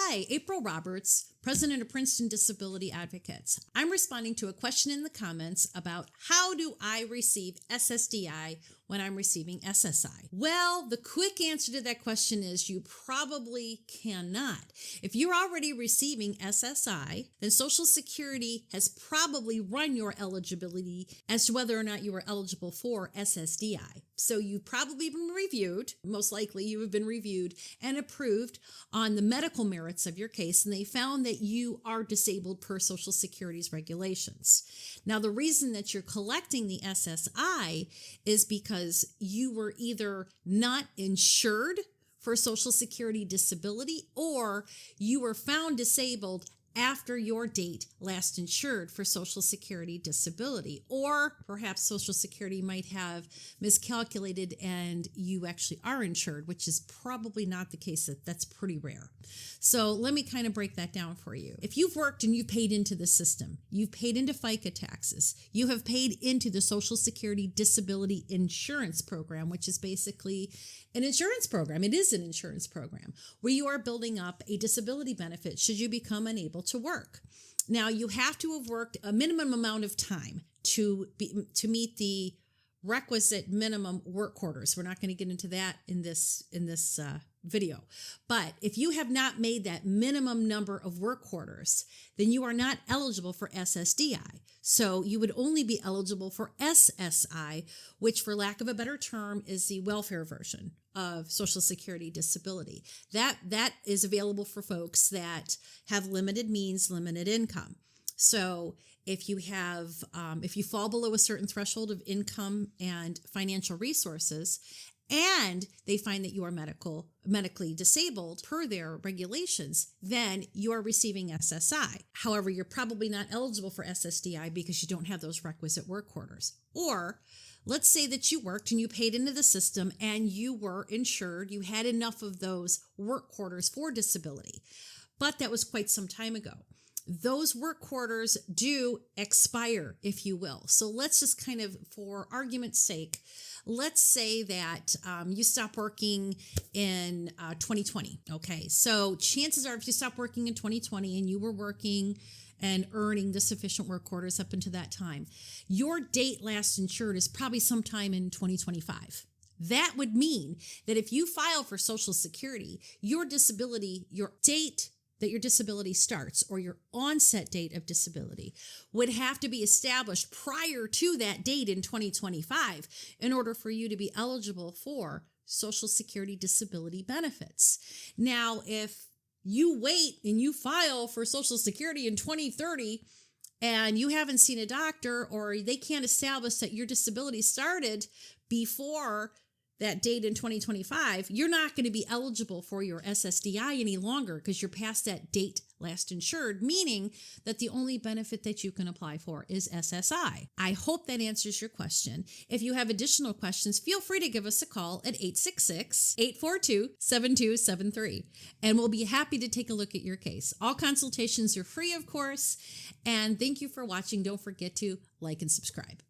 Hi, April Roberts, President of Princeton Disability Advocates. I'm responding to a question in the comments about how do I receive SSDI when I'm receiving SSI? Well, the quick answer to that question is you probably cannot. If you're already receiving SSI, then Social Security has probably run your eligibility as to whether or not you are eligible for SSDI. So you've probably been reviewed, most likely you have been reviewed and approved on the medical merits of your case, and they found that you are disabled per Social Security's regulations. Now, the reason that you're collecting the SSI is because you were either not insured for Social Security disability or you were found disabled after your date last insured for Social Security disability, or perhaps Social Security might have miscalculated and you actually are insured, which is probably not the case. That's pretty rare. So let me kind of break that down for you. If you've worked and you've paid into the system, you've paid into FICA taxes, you have paid into the Social Security Disability Insurance Program, which is basically an insurance program. It is an insurance program where you are building up a disability benefit should you become unable to work. Now, you have to have worked a minimum amount of time to meet the requisite minimum work quarters. We're not going to get into that in this video. But if you have not made that minimum number of work quarters, then you are not eligible for SSDI. So you would only be eligible for SSI, which, for lack of a better term, is the welfare version of Social Security disability. That is available for folks that have limited means, limited income. So if you have, if you fall below a certain threshold of income and financial resources, and they find that you are medically disabled per their regulations, then you are receiving SSI. However, you're probably not eligible for SSDI because you don't have those requisite work quarters. Or let's say that you worked and you paid into the system and you were insured, you had enough of those work quarters for disability, but that was quite some time ago. Those work quarters do expire, if you will. So let's just kind of, for argument's sake, let's say that you stop working in 2020. Okay, so chances are if you stop working in 2020 and you were working and earning the sufficient work quarters up until that time, your date last insured is probably sometime in 2025. That would mean that if you file for Social Security, your disability, your date that your disability starts or your onset date of disability would have to be established prior to that date in 2025 in order for you to be eligible for Social Security disability benefits. Now, if you wait and you file for Social Security in 2030 and you haven't seen a doctor or they can't establish that your disability started before that date in 2025, you're not going to be eligible for your SSDI any longer because you're past that date last insured, meaning that the only benefit that you can apply for is SSI. I hope that answers your question. If you have additional questions, feel free to give us a call at 866-842-7273, and we'll be happy to take a look at your case. All consultations are free, of course, and thank you for watching. Don't forget to like and subscribe.